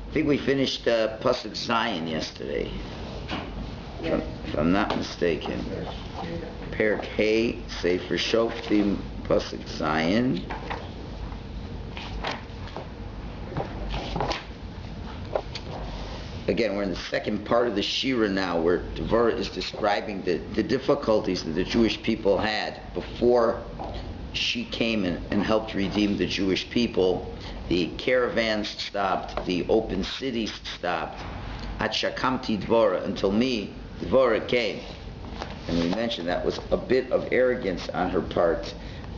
I think we finished Pasuk Zion yesterday, if I'm not mistaken. Perek Hay, Sefer Shoftim, Pasuk Zion. Again, we're in the second part of the Shira now, where Devorah is describing the difficulties that the Jewish people had before she came and helped redeem the Jewish people. The caravans stopped, the open cities stopped. At Shakamti Dvorah, until me, Dvorah came. And we mentioned that was a bit of arrogance on her part,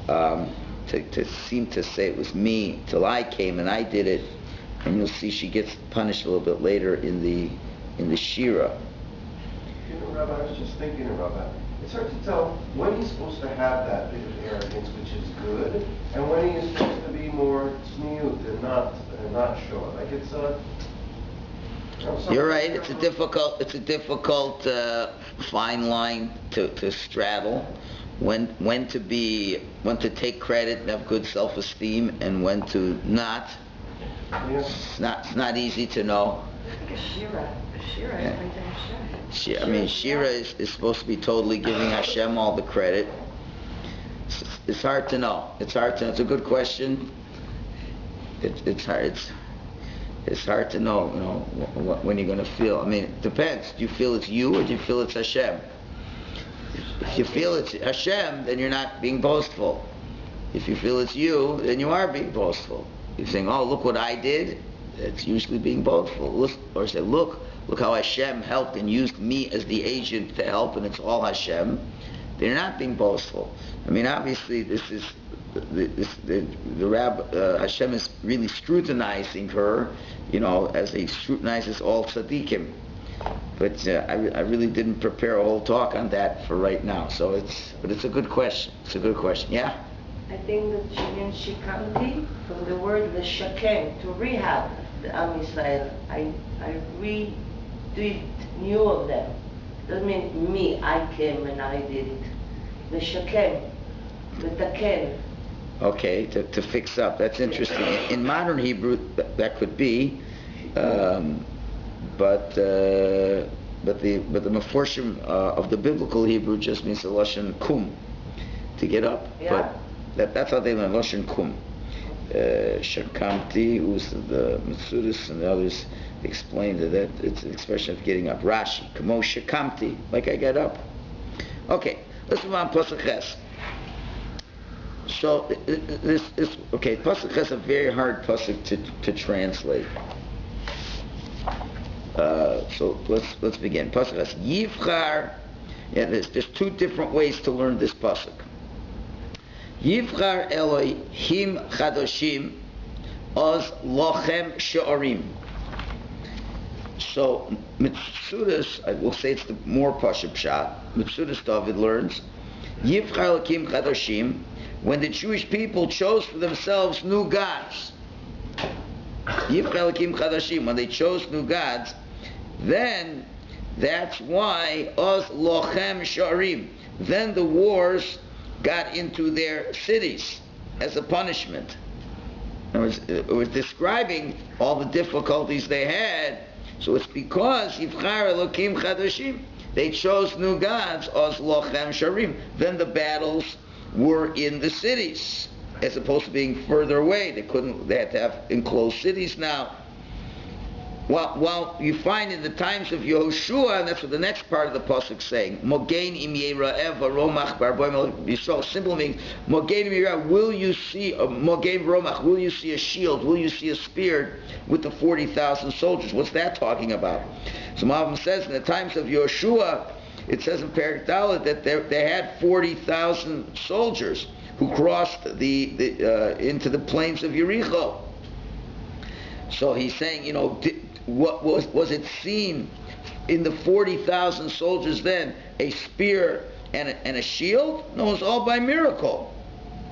to seem to say it was me till I came and I did it. And you'll see she gets punished a little bit later in the Shira. You know, Rabbi, I was just thinking about that. It's hard to tell when he's supposed to have that bit of arrogance, which is good, and when he is supposed to be more tzniut and not show it. Like it's a. You're right. It's a difficult fine line to straddle. When to take credit and have good self-esteem, and when to not. Yeah. It's not easy to know. Shira is Shira is supposed to be totally giving Hashem all the credit. It's hard to know. It's a good question. It's hard to know. When you're going to feel. I mean, it depends. Do you feel it's you, or do you feel it's Hashem? If you feel it's Hashem, then you're not being boastful. If you feel it's you, then you are being boastful. You're saying, "Oh, look what I did." It's usually being boastful. Or say, "Look how Hashem helped and used me as the agent to help, and it's all Hashem." They're not being boastful. I mean, obviously, this is the Rabbi Hashem is really scrutinizing her, as He scrutinizes all tzaddikim. But I really didn't prepare a whole talk on that for right now. So it's a good question. It's a good question. Yeah. I think that she means shikamti from the word l'shakem, to rehab the Am Yisrael. I redid new of them. Doesn't mean me, I came and I did it. L'shakem, l'taken. Okay, to fix up. That's interesting. In modern Hebrew, that could be, but the Meforshim of the biblical Hebrew just means the lashon kum, to get up. Yeah. But that's how they learn lashon kum. Shakamti, who's the Metzudas and the others explained that it's an expression of getting up. Rashi, kamo shakamti, like I get up. Okay, let's move on. Pasuk Ches. So Pasuk Ches is a very hard pasuk to translate. So let's begin. Pasuk Ches. Yivchar. Yeah, there's two different ways to learn this pasuk. Yivchar Elohim Chadoshim Oz Lochem She'orim. So Metzudas, I will say it's the more Pashup Pshat. Metzudas David learns Yivchar Elohim Chadoshim, when the Jewish people chose for themselves new gods. Yivchar Elohim Chadoshim, when they chose new gods, then that's why Oz Lochem She'orim. Then the wars got into their cities as a punishment. It was describing all the difficulties they had. So it's because Yivchar Elokim Chadoshim, they chose new gods, Oz Lochem Sharim. Then the battles were in the cities, as opposed to being further away. They had to have enclosed cities now. While you find in the times of Yehoshua, and that's what the next part of the pasuk is saying, Mogein im Yera'eh v'romach barboim Yisrael, simple means Mogein im Yera'eh, will you see a Mogein v'romach? Will you see a shield? Will you see a spear with the 40,000 soldiers? What's that talking about? So Malvim says in the times of Yehoshua, it says in Perek Dalet that they had 40,000 soldiers who crossed into the plains of Yericho. So he's saying, what was it seen in the 40,000 soldiers then? A spear and a shield? No, it was all by miracle.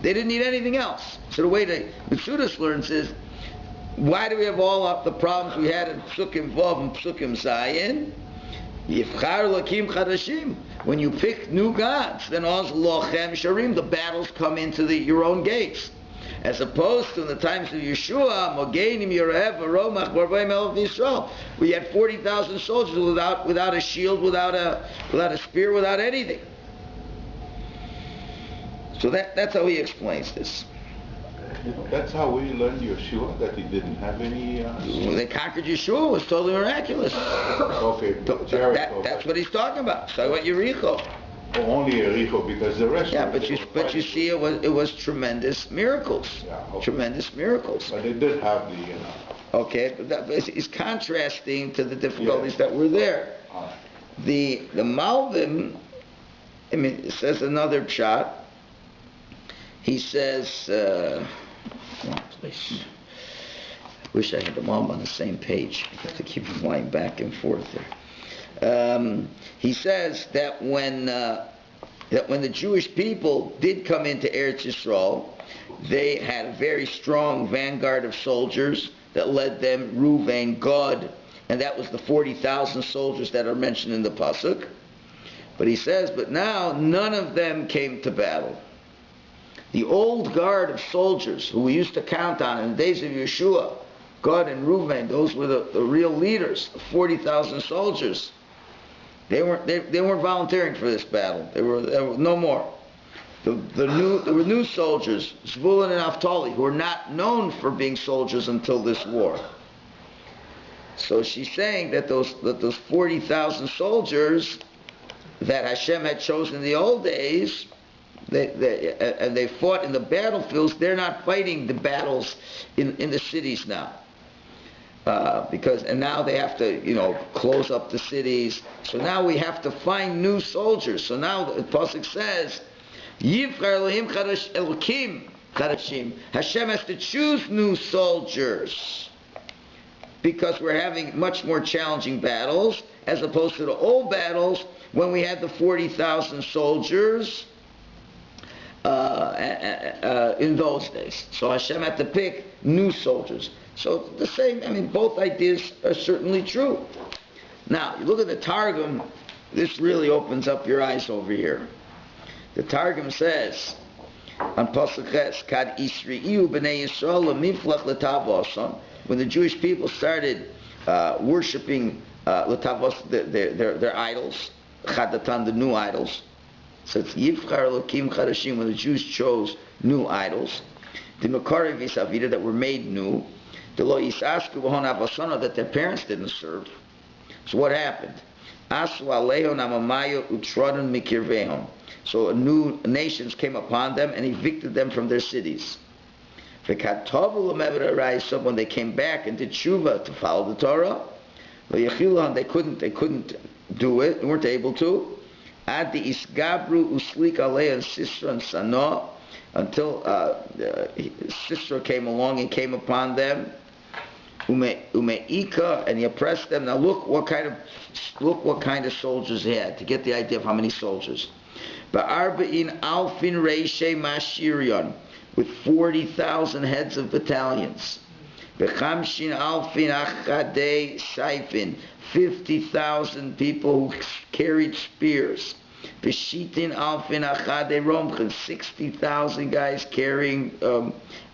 They didn't need anything else. So the way the Metzudas learns is, why do we have all of the problems we had in Psukim Vav and Psukim Zayin? Yivchar Lakim Chadashim. When you pick new gods, then Oz Lochem Sharim, the battles come into your own gates. As opposed to in the times of Yeshua, Mogenim Yorev Romach Barbaim El Yisrael, we had 40,000 soldiers without a shield, without a spear, without anything. So that's how he explains this. That's how we learned Yeshua, that he didn't have any... When they conquered Yeshua, it was totally miraculous. Okay, Jericho. That's what he's talking about. So what Yericho. Only Jericho, because the rest... Yeah, but you see, it was tremendous miracles. Yeah, okay. Tremendous miracles. But it did have the... Okay, but it's contrasting to the difficulties that were there. The Malvim, I mean, it says another pshat. He says, please. Wish I had them all on the same page. I have to keep flying back and forth there. He says that when the Jewish people did come into Eretz Yisrael, they had a very strong vanguard of soldiers that led them, Reuven, Gad, and that was the 40,000 soldiers that are mentioned in the pasuk. But he says, but now none of them came to battle. The old guard of soldiers who we used to count on in the days of Yeshua, Gad and Reuven, those were the real leaders, the 40,000 soldiers. They weren't volunteering for this battle. There were no more. There were new soldiers, Zvulun and Naphtali, who were not known for being soldiers until this war. So she's saying that those 40,000 soldiers that Hashem had chosen in the old days, they fought in the battlefields. They're not fighting the battles in the cities now, and now they have to close up the cities. So now we have to find new soldiers. So now the pasuk says, Yivchar Elohim Elokim Chadashim. Hashem has to choose new soldiers because we're having much more challenging battles as opposed to the old battles when we had the 40,000 soldiers. In those days. So Hashem had to pick new soldiers. So the same, I mean, both ideas are certainly true. Now, you look at the Targum, this really opens up your eyes over here. The Targum says, on Pasuk Ches, Kad Yisri'u b'nei Yisrael l'miflach l'tavos, when the Jewish people started worshipping l'tavos, their idols, Chadatan, the new idols. So it's Yivchar Elokim Chadashim, when the Jews chose new idols, the Mekarev Yisavida that were made new, the Lo Yisasku V'hon Avasana that their parents didn't serve. So what happened? Asu Aleho Namamayo Utrodon Mikirvehon. So new nations came upon them and evicted them from their cities. V'katavu L'meved Arayis, when they came back and did tshuva to follow the Torah, they couldn't do it, they weren't able to. Ad the Isgabru Uslik Alei and Sisra and Sano, until Sisra came along and came upon them. Umeika, and he oppressed them. Now look what kind of soldiers he had, to get the idea of how many soldiers. Ba'arba'in Alfin Reishe Mashirion, with 40,000 heads of battalions. Bechamshin Alfin Achadei Saifin, 50,000 people who carried spears. Beshitin Alfin Achadei Romchen, 60,000 guys carrying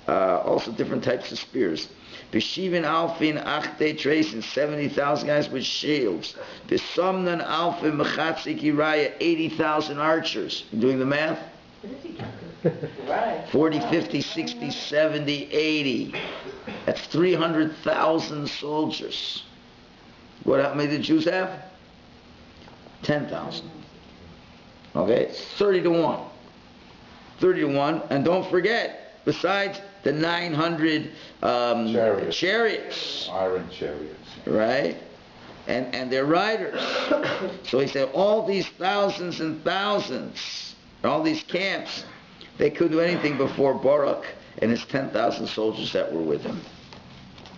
also different types of spears. Beshivin Alfin Achdei Trace, 70,000 guys with shields. Besomnan Alfin Mechatzik Iraya, 80,000 archers. You doing the math? Right. 40, 50, 60, 70, 80. That's 300,000 soldiers. How many did the Jews have? 10,000. Okay, 30 to 1. 30 to 1, and don't forget, besides the 900 chariots. Iron chariots. Right? And their riders. So he said all these thousands and thousands, all these camps, they couldn't do anything before Barak and his 10,000 soldiers that were with him.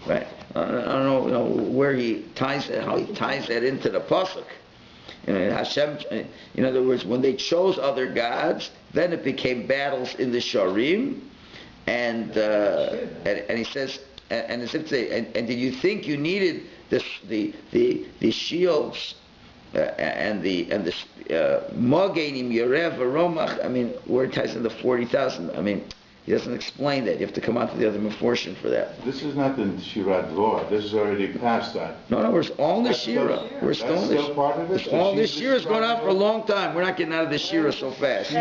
Right? I don't know, where he ties that, how he ties that into the pasuk. Hashem, in other words, when they chose other gods, then it became battles in the Sharim, and he says, and as if say, and did you think you needed the shields and the Mogenim Yorev Romach? I mean, where it ties into 40,000. I mean, He doesn't explain that. You have to come on to the other Meforshim for that. This is not in Shirat Dvor. This is already past that. No, we're all in the Shira. We're still in the still part of it? All this Shira's going on for a long time. We're not getting out of the Shira so fast.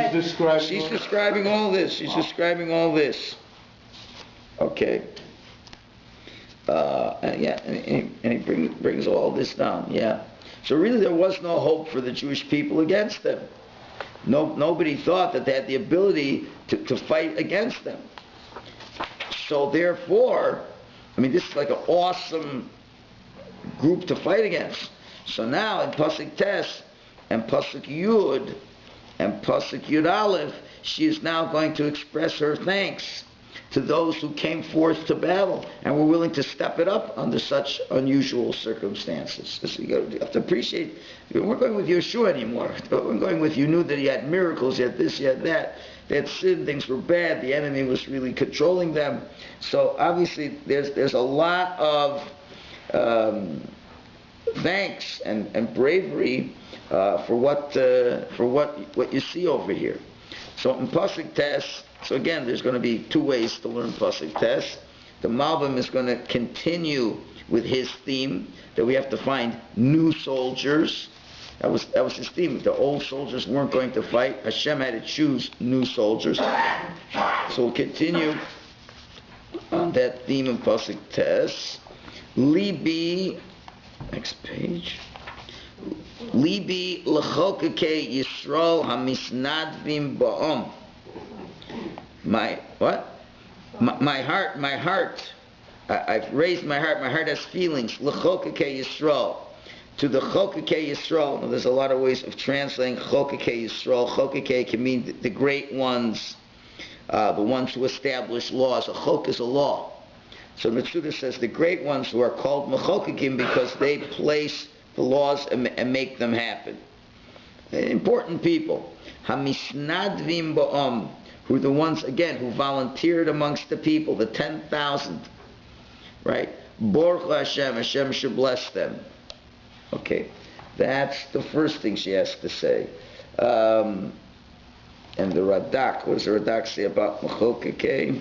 She's describing all this. She's describing all this. Okay. And he brings all this down. Yeah. So really, there was no hope for the Jewish people against them. Nobody thought that they had the ability to fight against them. So therefore, this is like an awesome group to fight against. So now in Pasuk Tes and Pasuk Yud and Pasuk Yud Aleph, she is now going to express her thanks to those who came forth to battle and were willing to step it up under such unusual circumstances. So you have to appreciate, we weren't going with Yeshua anymore. We weren't going with, you knew that he had miracles, he had this, he had that. They had sin, things were bad, the enemy was really controlling them. So obviously there's a lot of thanks and bravery for what you see over here. So in Pasuk Tes, so again, there's going to be two ways to learn Pasuk Tes. The Malbim is going to continue with his theme that we have to find new soldiers. That was his theme. The old soldiers weren't going to fight. Hashem had to choose new soldiers. So we'll continue on that theme in Pasuk Tes. Libi, next page. Libi l'chokekei Yisrael hamisnadvim ba'om. My heart. I've raised my heart. My heart has feelings. L'chokekei Yisrael. To the Chokekei Yisrael. Now, there's a lot of ways of translating Chokekei Yisrael. Chokekei can mean the great ones, the ones who establish laws. A chok is a law. So Metzudah says the great ones who are called Mechokekim because they place the laws and make them happen. Important people. Hamisnadvim ba'om, who are the ones, again, who volunteered amongst the people, the 10,000. Right? Baruch Hashem, Hashem should bless them. Okay, that's the first thing she has to say. And the Radak, what does the Radak say about Mechokekei?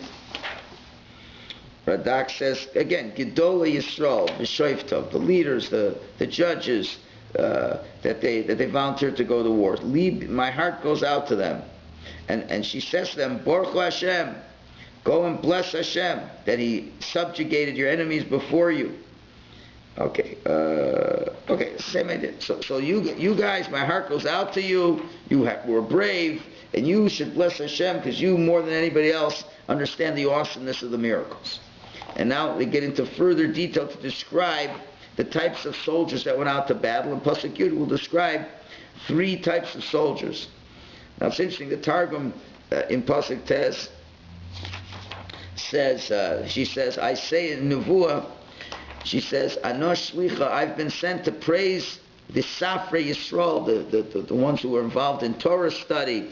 Radak says, again, Gedolei Yisrael, the Shoftim, the leaders, the judges, that they volunteered to go to war. My heart goes out to them. And she says to them, Baruch Hashem, go and bless Hashem, that he subjugated your enemies before you. Okay, same idea. So you guys, my heart goes out to you. You were brave, and you should bless Hashem because you, more than anybody else, understand the awesomeness of the miracles. And now they get into further detail to describe the types of soldiers that went out to battle. And Pasuk Yud will describe 3 types of soldiers. Now it's interesting. The Targum in Pasuk Tes says, she says, I say in Nevuah. She says, Anosh Shlicha, I've been sent to praise the Safrei Yisrael, the ones who were involved in Torah study,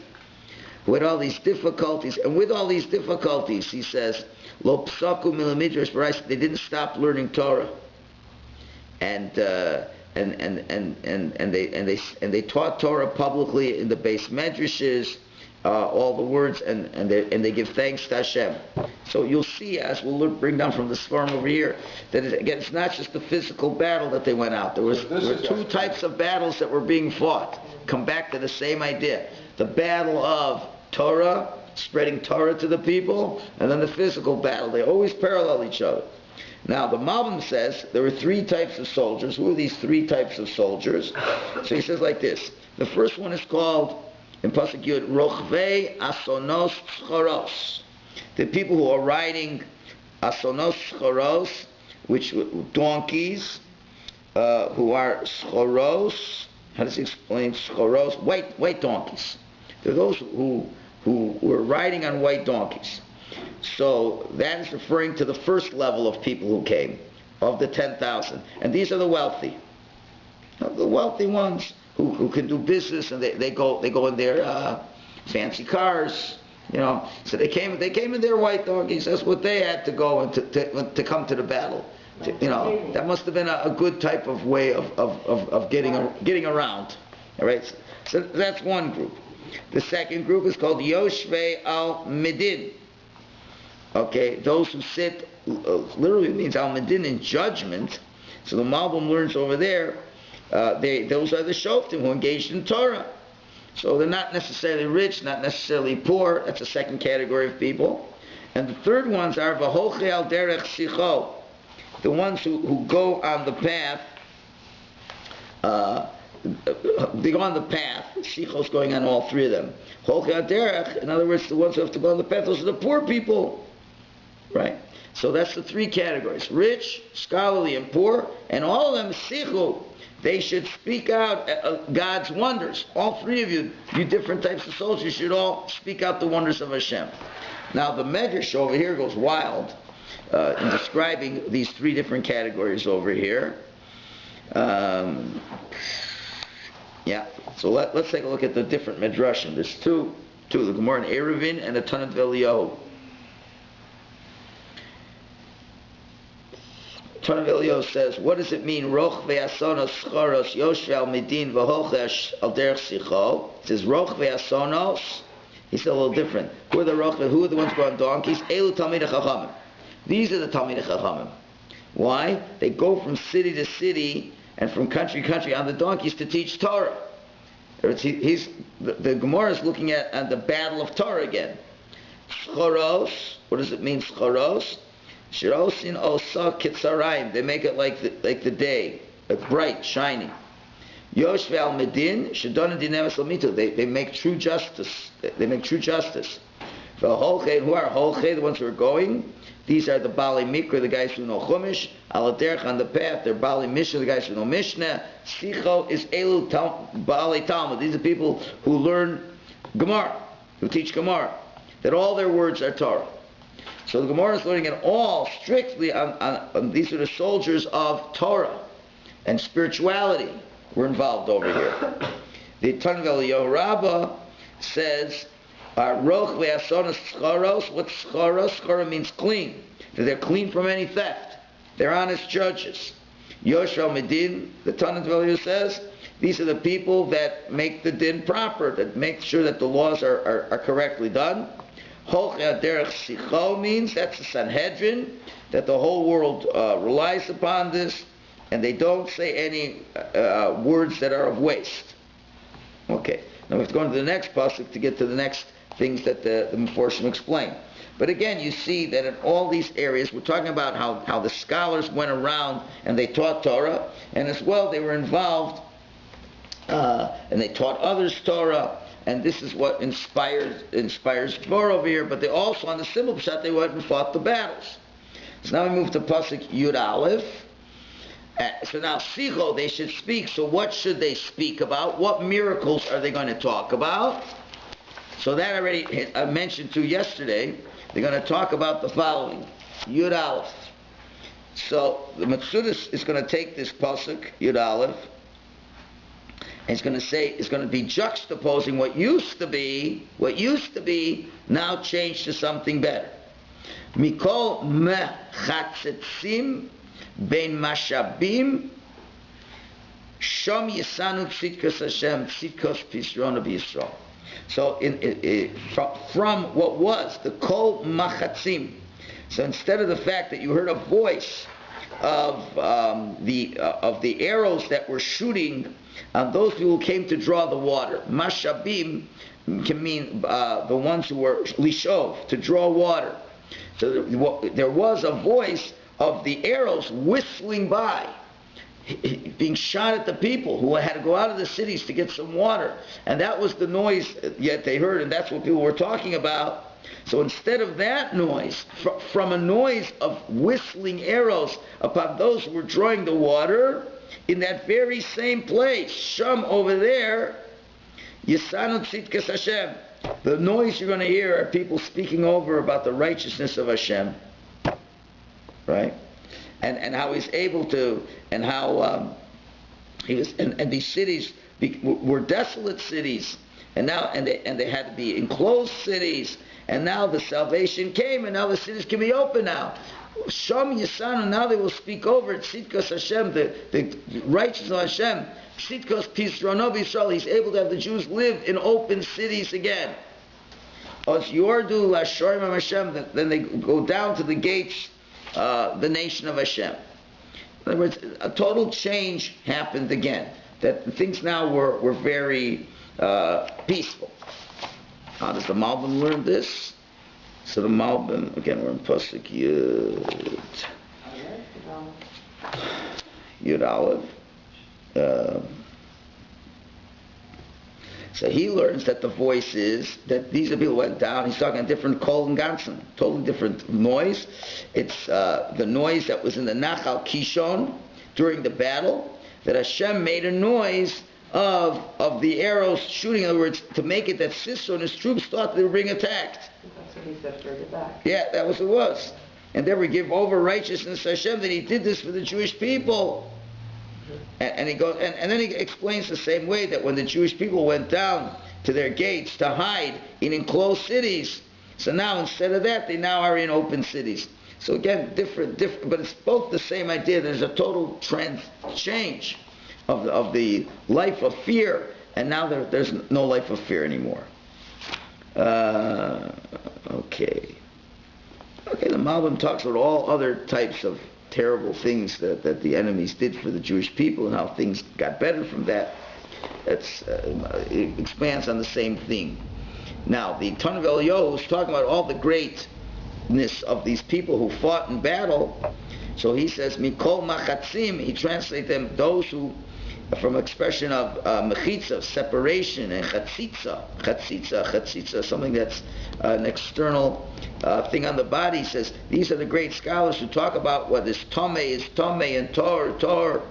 with all these difficulties. And with all these difficulties, he says, Lo psaku milamidrash b'rais, they didn't stop learning Torah. And they taught Torah publicly in the base medrashes, all the words, and they give thanks to Hashem. So you'll see, as we'll bring down from the Sfarim over here, that again, it's not just the physical battle that they went out. There were 2 types of battles that were being fought. Come back to the same idea. The battle of Torah, spreading Torah to the people, and then the physical battle. They always parallel each other. Now, the Malbim says there were 3 types of soldiers. Who are these 3 types of soldiers? So he says like this. The first one is called, in Pasuk Yud, Rochvei Asonos Choros. The people who are riding Asonos Choros, which donkeys, who are Choros. How does he explain Choros? White donkeys. They're those who were riding on white donkeys. So that is referring to the first level of people who came, of the 10,000. And these are the wealthy. The wealthy ones who can do business, and they go in their fancy cars, So they came in their white donkeys. That's what they had to go and to come to the battle. That must have been a good type of way of getting around. All right. So that's one group. The second group is called Yoshvei al Medin. Okay, those who sit, literally means Almadin in judgment. So the Malbim learns over there, those are the Shoftim who engaged in Torah. So they're not necessarily rich, not necessarily poor. That's the second category of people. And the third ones are V'hoche al derech sicho, the ones who go on the path. They go on the path. Sicho's going on all three of them. Hoche al derech, in other words, the ones who have to go on the path, those are the poor people. Right? So that's the three categories: rich, scholarly, and poor. And all of them, sichu, they should speak out God's wonders. All three of you different types of souls, you should all speak out the wonders of Hashem. Now the Medrash over here goes wild in describing these three different categories over here. Yeah. So let's take a look at the different Medrashim. There's two: the Gemara in Eruvin and the Tanat V'Eliyahu. Tanat V'Eliyahu says, what does it mean? Roch ve'asonos schoros yoshve al midin v'hochesh al derech sicho. It says roch ve'asonos. He said a little different. Who are the roch? Who are the ones who go on donkeys? Elu talmidei chachamim. These are the talmidei chachamim. Why? They go from city to city and from country to country on the donkeys to teach Torah. The Gemara is looking at the battle of Torah again. Schoros. What does it mean? Schoros. Shirosin osa kitzarayim. They make it like the day, bright, shining. Yoshve al medin shadon dinemes lamitu. They make true justice. They make true justice. V'holchei, who are holchei, the ones who are going? These are the Bali Mikra, the guys who know Chumash. Al derech, on the path, they're Bali Mishnah, the guys who know Mishnah. Sicho is Elu Bali Talmud. These are people who learn Gemara, who teach Gemara. That all their words are Torah. So the Gemara is learning it all strictly on these are the soldiers of Torah and spirituality were involved over here. The Tanat V'Eliyahu Rabbah says, Roch ve'asonos schoros. What's schoros? Schora means clean. They're clean from any theft. They're honest judges. Yosh al Medin, the Tanat V'Eliyahu says, these are the people that make the din proper, that make sure that the laws are correctly done. Hoch derech sicho means that's the Sanhedrin, that the whole world relies upon this, and they don't say any words that are of waste. Okay, now we have to go on to the next pasuk to get to the next things that the Meforshim explain. But again, you see that in all these areas, we're talking about how the scholars went around and they taught Torah, and as well they were involved and they taught others Torah. And this is what inspires Dvar over here, but they also, on the simple pshat, they went and fought the battles. So now we move to Pasuk Yud Aleph. So now, Sicho, they should speak. So what should they speak about? What miracles are they going to talk about? So that I mentioned to yesterday. They're going to talk about the following. Yud Aleph. So the Metzudas is going to take this Pasuk, Yud Aleph, and it's going to be juxtaposing what used to be, now changed to something better. Mikol mechatzetzim ben mashabim shom yisanu tzidkos Hashem tzidkos pisrona b'Yisrael. So from what was the kol machatzim. So instead of the fact that you heard a voice of the arrows that were shooting on those people who came to draw the water. Mashabim can mean the ones who were lishov, to draw water. So there was a voice of the arrows whistling by, being shot at the people who had to go out of the cities to get some water. And that was the noise yet they heard, and that's what people were talking about. So instead of that noise, from a noise of whistling arrows upon those who were drawing the water, in that very same place, Sham over there, Yisanu Tzidkas Hashem. The noise you're going to hear are people speaking over about the righteousness of Hashem. Right? And how he's able to, and how he was, and these cities were desolate cities, and now and they had to be enclosed cities, and now the salvation came, and now the cities can be open now. Sham Yisanu, now they will speak over it. Tzidkos Hashem, the righteousness of Hashem. Tzidkos Pisrono B'Yisrael, he's able to have the Jews live in open cities again. Os Yordu Lashorim Hashem, then they go down to the gates, the nation of Hashem. In other words, a total change happened again. That things now were very peaceful. How does the Malbim learn this? So the Malbim, again, we're in Pasuk Yud Aleph. So he learns that the voice is, that these are people who went down, he's talking a different kol and ganzen, totally different noise. It's the noise that was in the Nachal Kishon during the battle, that Hashem made a noise of the arrows shooting. In other words, to make it that Sisera and his troops thought they were being attacked. That's what he said further back. Yeah, that was what it was. And then we give over righteousness to Hashem, that he did this for the Jewish people. And he goes, and then he explains the same way that when the Jewish people went down to their gates to hide in enclosed cities, so now instead of that, they now are in open cities. So again, different, but it's both the same idea. There's a total change of the life of fear, and now there's no life of fear anymore. Okay, the Malbim talks about all other types of terrible things that the enemies did for the Jewish people and how things got better from that. It expands on the same theme. Now, the Ton of Eliyahu is talking about all the greatness of these people who fought in battle. So he says, Mikol Machatzim, he translates them, those who, from expression of mechitza, separation, and chatzitza, something that's an external thing on the body. He says, these are the great scholars who talk about what is tomei, and tor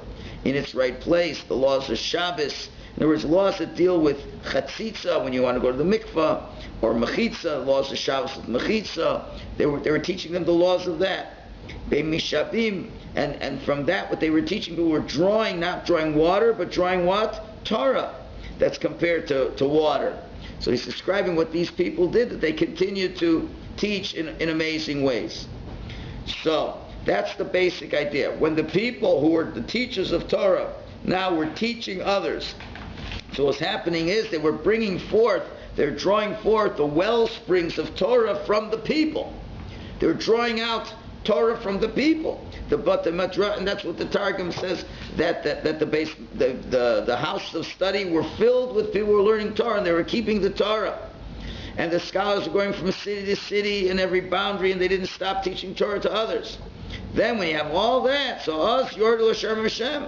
in its right place, the laws of Shabbos. In other words, laws that deal with chatzitza, when you want to go to the mikvah, or mechitza, laws of Shabbos with mechitza. They were teaching them the laws of that. Mishabim, and from that what they were teaching people were drawing, not drawing water, but drawing what? Torah. That's compared to water. So he's describing what these people did, that they continued to teach in amazing ways. So that's the basic idea. When the people who were the teachers of Torah now were teaching others, so what's happening is they were they're drawing forth the well springs of Torah from the people. They're drawing out Torah from the people. And that's what the Targum says, that the house of study were filled with people who were learning Torah, and they were keeping the Torah. And the scholars were going from city to city in every boundary, and they didn't stop teaching Torah to others. Then when you have all that, so us, Yordu Hashem Hashem,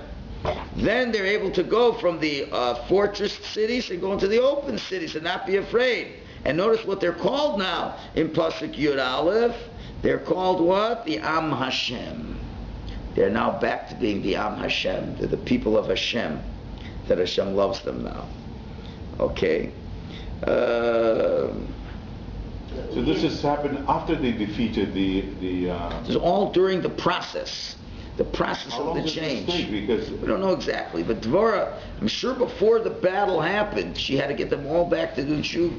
then they're able to go from the fortress cities and go into the open cities and not be afraid. And notice what they're called now in Pasuk Yud Aleph. They're called what? The Am Hashem. They're now back to being the Am Hashem. They're the people of Hashem, that Hashem loves them now. Okay. So this has happened after they defeated the It's all during the process. The process How of long the did this change. take? Because We don't know exactly, but Dvorah, I'm sure before the battle happened, she had to get them all back to do tshuva.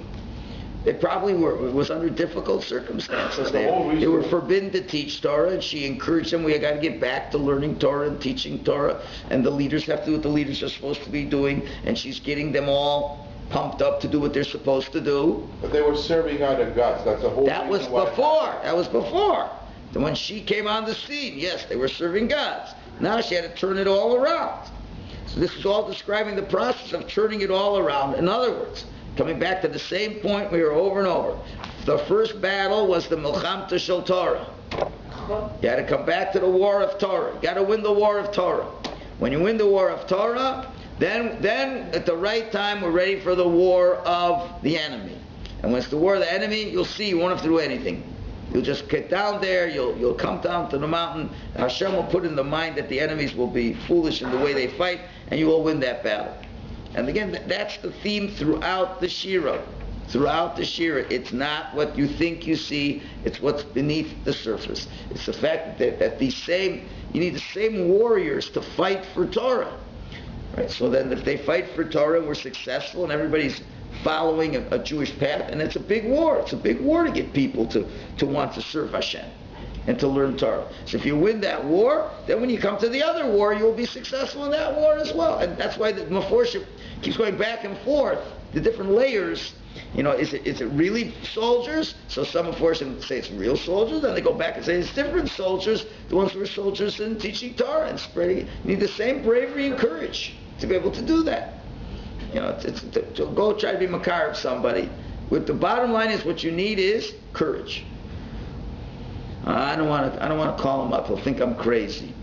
They probably it was under difficult circumstances. They were forbidden to teach Torah, and she encouraged them, we got to get back to learning Torah and teaching Torah, and the leaders have to do what the leaders are supposed to be doing, and she's getting them all pumped up to do what they're supposed to do. But they were serving out of guts. That's the whole That was reason why- before. That was before. And when she came on the scene, yes, they were serving gods. Now she had to turn it all around. So this is all describing the process of turning it all around. In other words, coming back to the same point we were over and over. The first battle was the Milchamta Shel Torah. You had to come back to the war of Torah. You got to win the war of Torah. When you win the war of Torah, then at the right time we're ready for the war of the enemy. And when it's the war of the enemy, you'll see you won't have to do anything. You'll just get down there, you'll come down to the mountain, and Hashem will put in the mind that the enemies will be foolish in the way they fight, and you will win that battle. And again, that's the theme throughout the Shira. Throughout the Shira, it's not what you think you see, it's what's beneath the surface. It's the fact that you need the same warriors to fight for Torah. Right? So then if they fight for Torah and we're successful and everybody's following a Jewish path, and it's a big war. It's a big war to get people to want to serve Hashem and to learn Torah. So if you win that war, then when you come to the other war, you'll be successful in that war as well. And that's why the Meforshim keeps going back and forth the different layers. Is it really soldiers? So some portion say it's real soldiers, then they go back and say it's different soldiers, the ones who are soldiers in teaching Torah and spreading it. You need the same bravery and courage to be able to do that. To go try to be makar of somebody. With the bottom line is what you need is courage. I don't want to call him up. He'll think I'm crazy.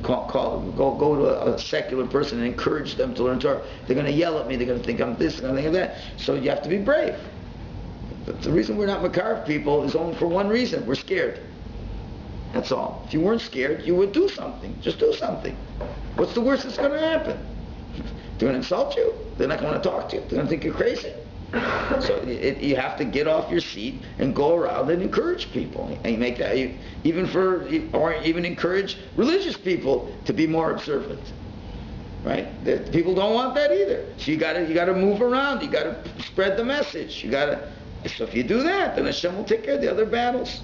Go to a secular person and encourage them to learn Torah. They're going to yell at me. They're going to think I'm this. They're going to think I'm that. So you have to be brave. But the reason we're not makar of people is only for one reason. We're scared. That's all. If you weren't scared, you would do something. Just do something. What's the worst that's going to happen? They're going to insult you. They're not going to talk to you. They're going to think you're crazy. So you have to get off your seat and go around and encourage people, and you make that even encourage religious people to be more observant, right? People don't want that either. So you got to move around. You got to spread the message. So if you do that, then Hashem will take care of the other battles.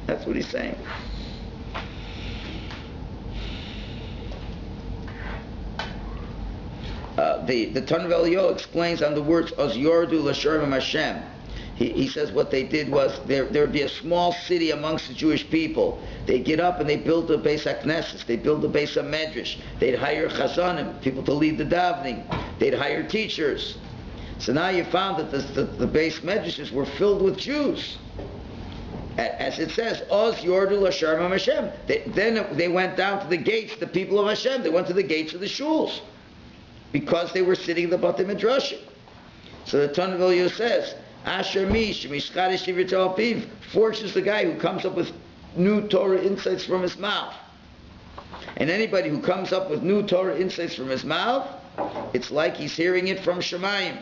That's what he's saying. The Ton of Eliyahu explains on the words Oz Yordu L'Sharem Hashem. He says what they did was there would be a small city amongst the Jewish people. They'd get up and they build a Beis HaKnesses. They'd build a Beis HaMedrash. They'd hire chazanim, people to lead the davening. They'd hire teachers. So now you found that the Beis Medrashes were filled with Jews. As it says, Oz Yordu L'Sharem Hashem. Then they went down to the gates, the people of Hashem. They went to the gates of the shuls, because they were sitting in the Batei Midrashim. So the Ton of Eliyahu says, Asher Mish, Mishchadish Tivritah Piv. Fortunate is the guy who comes up with new Torah insights from his mouth. And anybody who comes up with new Torah insights from his mouth, it's like he's hearing it from Shemayim.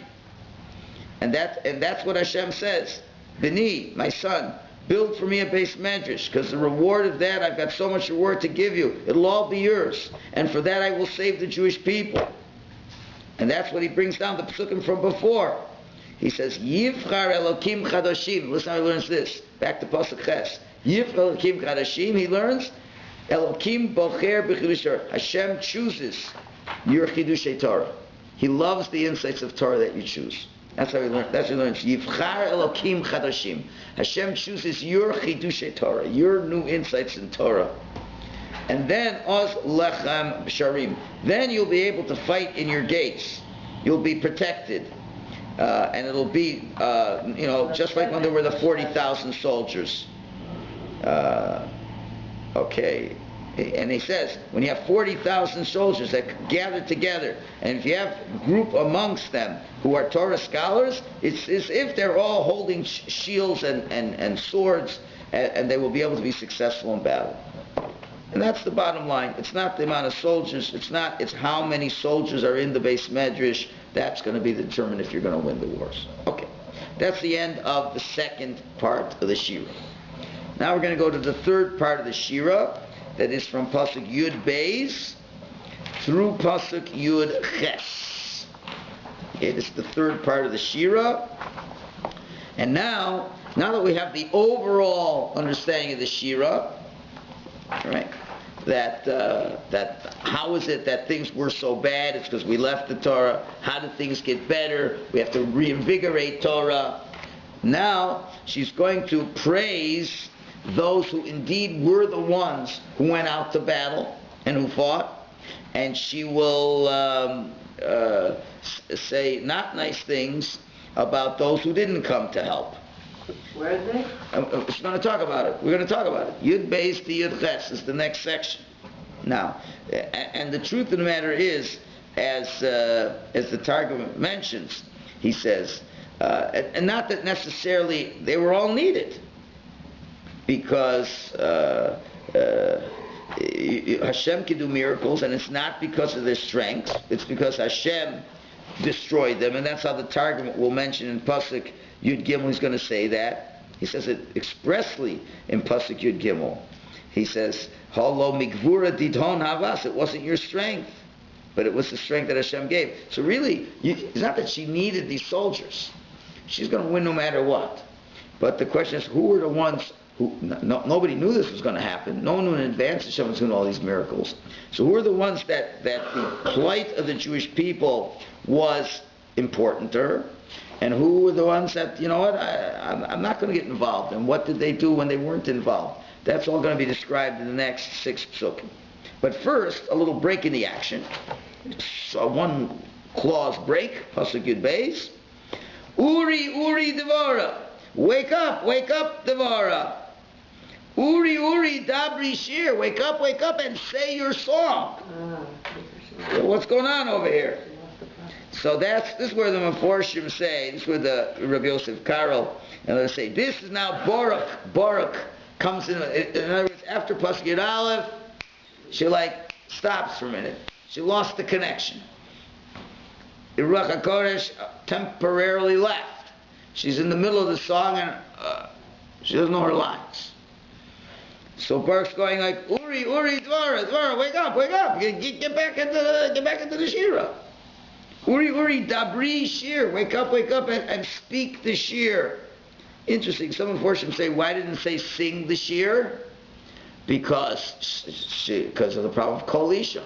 And that's what Hashem says. Bini, my son, build for me a Beis Medrash, because the reward of that, I've got so much reward to give you. It'll all be yours. And for that I will save the Jewish people. And that's what he brings down the psukim from before. He says, Yivchar Elokim Chadoshim. Listen how he learns this. Back to Pasuk Ches. Yivchar Elokim Chadoshim, he learns, Elokim Bocher B'Chidush Torah. Hashem chooses your Chidushei Torah. He loves the insights of Torah that you choose. That's how he learns. That's how he learns. Yivchar Elokim Chadoshim. Hashem chooses your Chidushei Torah, your new insights in Torah. And then Oz Lechem Sharim. Then you'll be able to fight in your gates. You'll be protected, and it'll be just like when there were the 40,000 soldiers. Okay, and he says when you have 40,000 soldiers that gather together, and if you have a group amongst them who are Torah scholars, it's as if they're all holding shields and swords, and they will be able to be successful in battle. And that's the bottom line. It's not the amount of soldiers. It's how many soldiers are in the Beis Medrash. That's going to be determined if you're going to win the wars. Okay. That's the end of the second part of the Shira. Now we're going to go to the third part of the Shira. That is from Pasuk Yud Beis through Pasuk Yud Ches. Okay, this is the third part of the Shira. And now that we have the overall understanding of the Shira, right? That how is it that things were so bad? It's because we left the Torah. How did things get better? We have to reinvigorate Torah. Now she's going to praise those who indeed were the ones who went out to battle and who fought, and she will say not nice things about those who didn't come to help. Where are they? She's going to talk about it. We're going to talk about it. Yud Beis to Yud Ches is the next section. Now, and the truth of the matter is, as the Targum mentions, he says, and not that necessarily they were all needed, because Hashem can do miracles, and it's not because of their strength. It's because Hashem destroyed them, and that's how the Targum will mention in Pasuk Yud Gimel. He's going to say that. He says it expressly in Pasuk Yud Gimel. He says, "Halo mikvura didhon havas." It wasn't your strength, but it was the strength that Hashem gave. So really, it's not that she needed these soldiers. She's going to win no matter what. But the question is, who were the ones who? Nobody knew this was going to happen. No one knew in advance Hashem was going to do all these miracles. So who were the ones that the plight of the Jewish people was important to her, and who were the ones that, you know what, I'm not going to get involved, and what did they do when they weren't involved? That's all going to be described in the next 6 psukim. But first, a little break in the action. So one clause break, pasuk Yud Beis. Uri Devara, wake up, Devara. Uri Dabri Shir, wake up and say your song. So what's going on over here? So this is where the Meforshim say, this is where the Rabbi Yosef Karo, and they say, this is now Barak comes in other words, after pasuk Yud Aleph, she stops for a minute. She lost the connection. The Ruach HaKodesh temporarily left. She's in the middle of the song and she doesn't know her lines. So Baruch's going like, Uri, Dvara, wake up, get back into the Shira. Uri, Dabri Shir, wake up and speak the Shir. Interesting. Some Meforshim say, why didn't it say sing the Shir? Because of the problem of Kol Isha.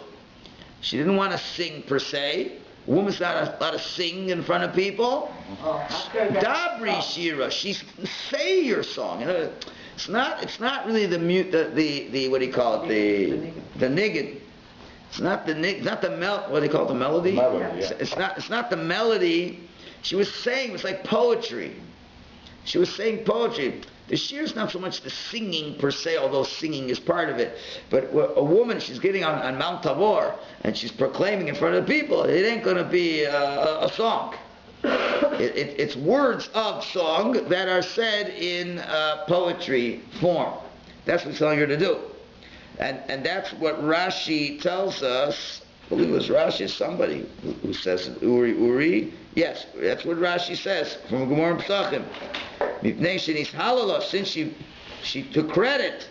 She didn't want to sing per se. A woman's not allowed to sing in front of people. Dabri Shira, say your song. You know, it's not really the what do you call it, the niggin. It's not what do you call it, the melody? Melody, yeah. It's not the melody. She was saying, it was like poetry. She was saying poetry. The shir is not so much the singing per se, although singing is part of it. But a woman, she's getting on Mount Tabor, and she's proclaiming in front of the people, it ain't going to be a song. It's words of song that are said in poetry form. That's what he's telling her to do. And that's what Rashi tells us. I believe it was Rashi, somebody who says it, Uri. Yes, that's what Rashi says from Gemara Pesachim. Since she took credit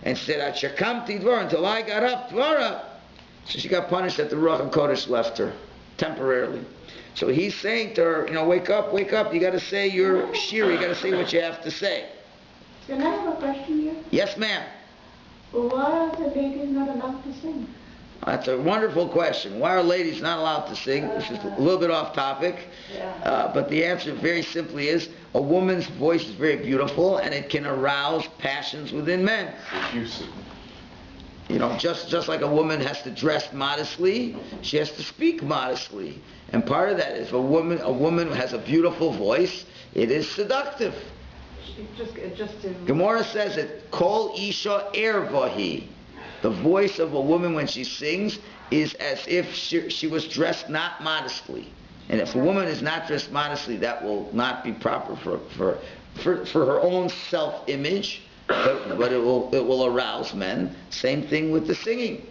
and said, until I got up, Dvara. So she got punished that the Ruach HaKodesh left her temporarily. So he's saying to her, wake up, you got to say your shir, you got to say what you have to say. Can I have a question here? Yes, ma'am. Why are the ladies not allowed to sing? That's a wonderful question. Why are ladies not allowed to sing? This is a little bit off topic. But the answer very simply is a woman's voice is very beautiful and it can arouse passions within men. Just like a woman has to dress modestly, she has to speak modestly. And part of that is a woman has a beautiful voice, it is seductive. Gemara says it, Kol Isha Ervahi. The voice of a woman when she sings is as if she was dressed not modestly. And if a woman is not dressed modestly, that will not be proper for her own self-image, but it will arouse men. Same thing with the singing.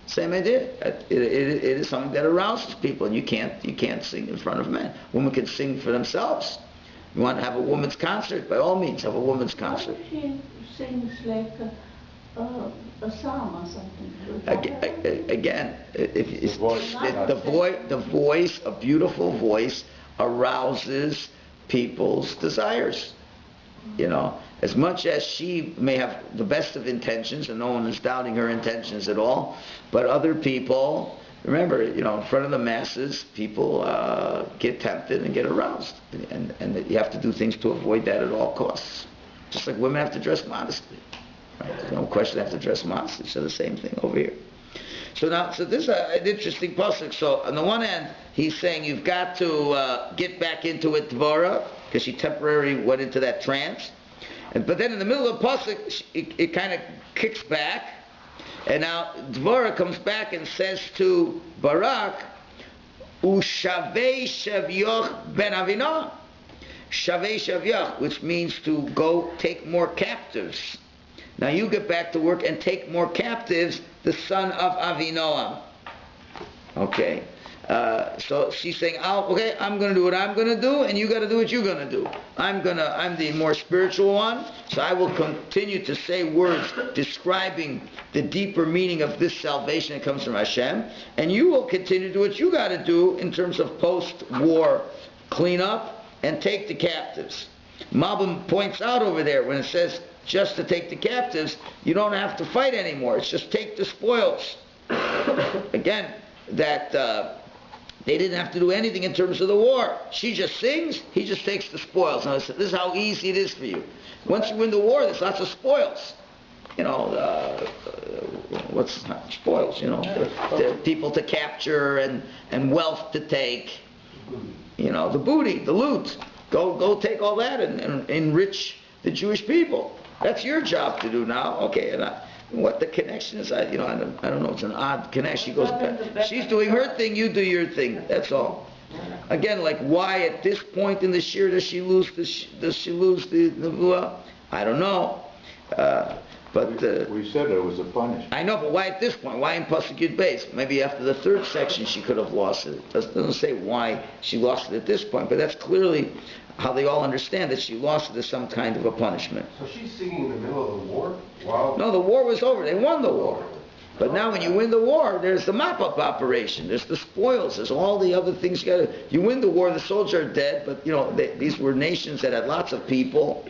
Same idea. It is something that arouses people, and you can't sing in front of men. Women can sing for themselves. You want to have a woman's concert? By all means, have a woman's concert. What if she sings like a psalm or something? Again, the voice, a beautiful voice, arouses people's desires. As much as she may have the best of intentions, and no one is doubting her intentions at all, but other people, remember, in front of the masses, people get tempted and get aroused, and you have to do things to avoid that at all costs. Just like women have to dress modestly. Right? There's no question they have to dress modestly. So the same thing over here. So this is an interesting pasuk. So on the one hand, he's saying you've got to get back into it, Dvara, because she temporarily went into that trance. But then in the middle of the pasuk, it kind of kicks back, and now Dvara comes back and says to Barak, "Ushavei shavyoch ben Avinah." Shavei shavyoch, which means to go take more captives. Now you get back to work and take more captives, the son of Avinoam. Okay. So she's saying, I'm going to do what I'm going to do, and you got to do what you're going to do. I'm the more spiritual one, so I will continue to say words describing the deeper meaning of this salvation that comes from Hashem, and you will continue to do what you got to do in terms of post-war cleanup and take the captives. Malbim points out over there when it says just to take the captives, you don't have to fight anymore. It's just take the spoils. Again, that They didn't have to do anything in terms of the war. She just sings, he just takes the spoils. Now, this is how easy it is for you. Once you win the war, there's lots of spoils. You know, what's spoils? You know, the people to capture and wealth to take. You know, the booty, the loot. Go take all that and enrich the Jewish people. That's your job to do now. Okay, and what the connection is, I don't know. It's an odd connection. She goes, she's doing her thing, you do your thing. That's all. Again, like why at this point in the shir does she lose the nevuah? I don't know. But we said it was a punishment. I know, but why at this point? Why in Pasuk Yud Beis? Maybe after the third section she could have lost it. It doesn't say why she lost it at this point, but that's clearly how they all understand that she lost it as some kind of a punishment. So she's singing in the middle of the war? Wow. No, the war was over. They won the war. But now when you win the war, there's the mop-up operation. There's the spoils. There's all the other things you got to... You win the war, the soldiers are dead, but, these were nations that had lots of people.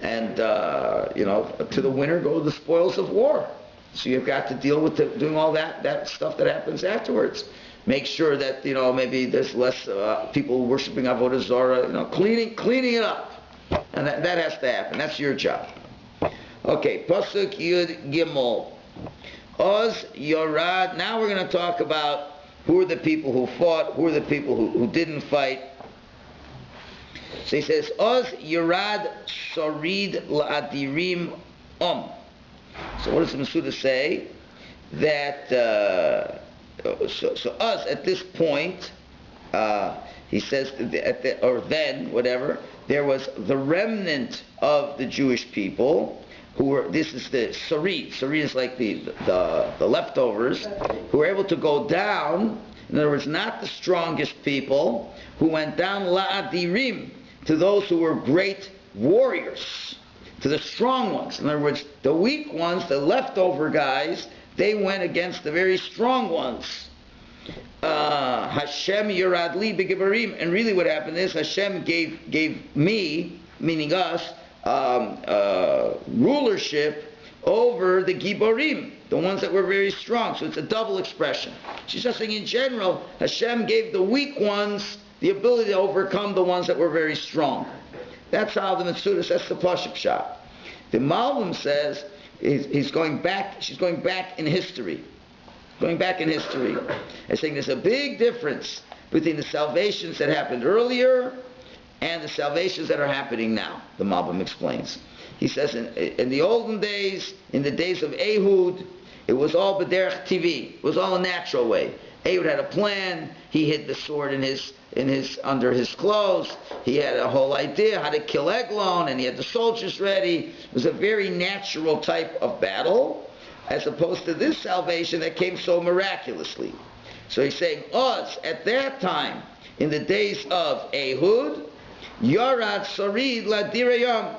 And, to the winner go the spoils of war. So you've got to deal with doing all that stuff that happens afterwards. Make sure that, maybe there's less people worshiping Avodah Zarah, cleaning it up. And that has to happen. That's your job. Okay, Pasuk Yud Gimel. Oz Yorad. Now we're going to talk about who are the people who fought, who are the people who didn't fight. So he says, Oz Yorad Sorid La'adirim So what does the Masuda say? That so Oz at this point, he says, whatever, there was the remnant of the Jewish people. This is the Sarid. Sarid is like the leftovers, who were able to go down. In other words, not the strongest people, who went down la'adirim, to those who were great warriors, to the strong ones. In other words, the weak ones, the leftover guys, they went against the very strong ones. Hashem Yerad Li B'Gibarim. And really what happened is Hashem gave me, meaning us, rulership over the Giborim, the ones that were very strong. So it's a double expression. She's just saying in general, Hashem gave the weak ones the ability to overcome the ones that were very strong. That's how the Metzudas, that's the Pashup Shah. The Malbim says she's going back in history. Going back in history. And saying there's a big difference between the salvations that happened earlier and the salvations that are happening now, the Malbim explains. He says in the olden days, in the days of Ehud, it was all b'derech TV. It was all a natural way. Ehud had a plan. He hid the sword under his clothes. He had a whole idea how to kill Eglon, and he had the soldiers ready. It was a very natural type of battle, as opposed to this salvation that came so miraculously. So he's saying, at that time, in the days of Ehud, Yarad Sarid Ladirayam.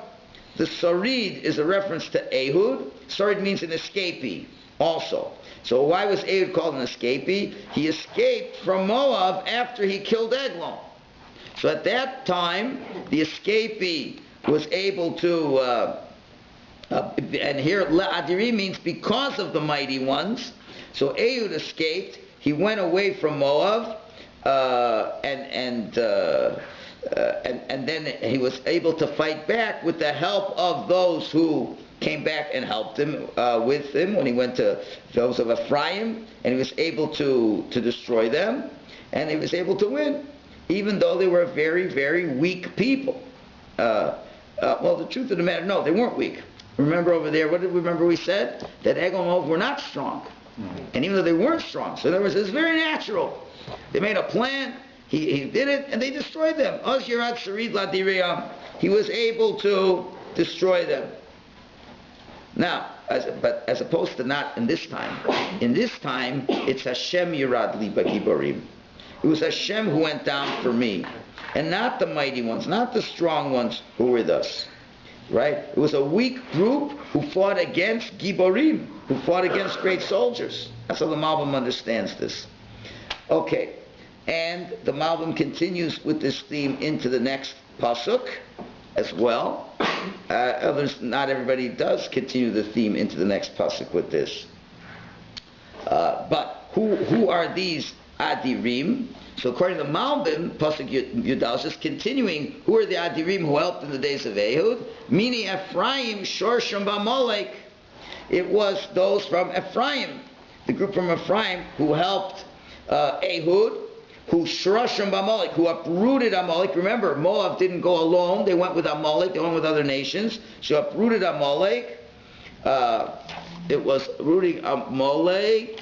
The Sarid is a reference to Ehud. Sarid means an escapee also. So why was Ehud called an escapee? He escaped from Moab after he killed Eglon. So at that time, the escapee was able to, and here La'adiri means because of the mighty ones. So Ehud escaped. He went away from Moab, and then he was able to fight back with the help of those who came back and helped him with him when he went to those of Ephraim, and he was able to destroy them, and he was able to win, even though they were very, very weak people. Well, the truth of the matter, no, they weren't weak. Remember over there, what did we remember we said? That Eglon and Moab were not strong. And even though they weren't strong, so in other words, it's very natural. They made a plan, he did it, and they destroyed them. He was able to destroy them. Now, as opposed to not in this time. In this time, it's Hashem Yerad Li B'Giborim. It was Hashem who went down for me, and not the mighty ones, not the strong ones who were with us. Right? It was a weak group who fought against Giborim, who fought against great soldiers. That's how the Malbim understands this. Okay, and the Malbim continues with this theme into the next pasuk as well. Not everybody does continue the theme into the next pasuk with this. But who are these Adirim. So according to Malbim, Pasuk Yudal is continuing, who are the Adirim who helped in the days of Ehud? Meaning Ephraim, Shorsham B'Amalek. It was those from Ephraim, the group from Ephraim who helped Ehud, who Shorsham B'Amalek, who uprooted Amalek. Remember, Moab didn't go alone, they went with Amalek, they went with other nations. So uprooted Amalek. It was rooting Amalek.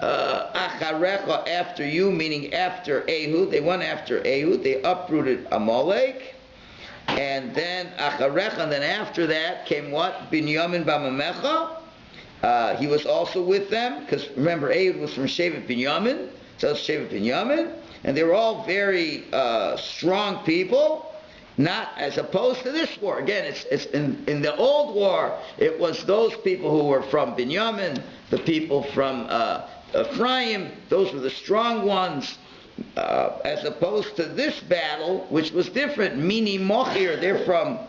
Acharecha, after you, meaning after Ehud. They went after Ehud. They uprooted Amalek. And then Acharecha, and then after that came what? Binyamin Bamamecha. He was also with them, because remember, Ehud was from Shevet Binyamin. So it's Shevet Binyamin. And they were all very strong people. Not as opposed to this war. Again, it's in the old war, it was those people who were from Binyamin, the people from Ephraim, those were the strong ones, as opposed to this battle, which was different. Mini Mochir, they're from,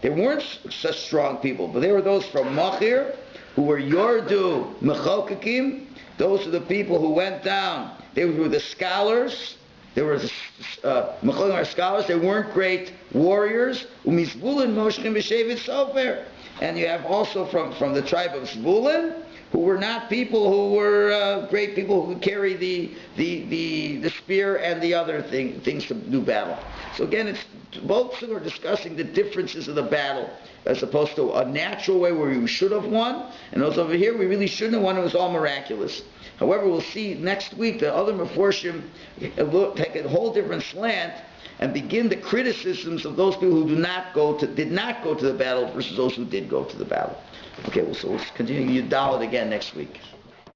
they weren't such strong people, but they were those from Mochir, who were Yordu Mechokakim. Those are the people who went down. They were the scholars. They were Mecholim scholars. They weren't great warriors. Umizbulin Moshkim B'Shevet Sofer. And you have also from the tribe of Zvulun, who were not people who were great people who could carry the spear and the other things to do battle. So again, it's both are discussing the differences of the battle, as opposed to a natural way where we should have won, and those over here we really shouldn't have won. It was all miraculous. However, we'll see next week the other Meforshim take a whole different slant and begin the criticisms of those people who did not go to the battle versus those who did go to the battle. Okay, so we'll continue Yudalit again next week.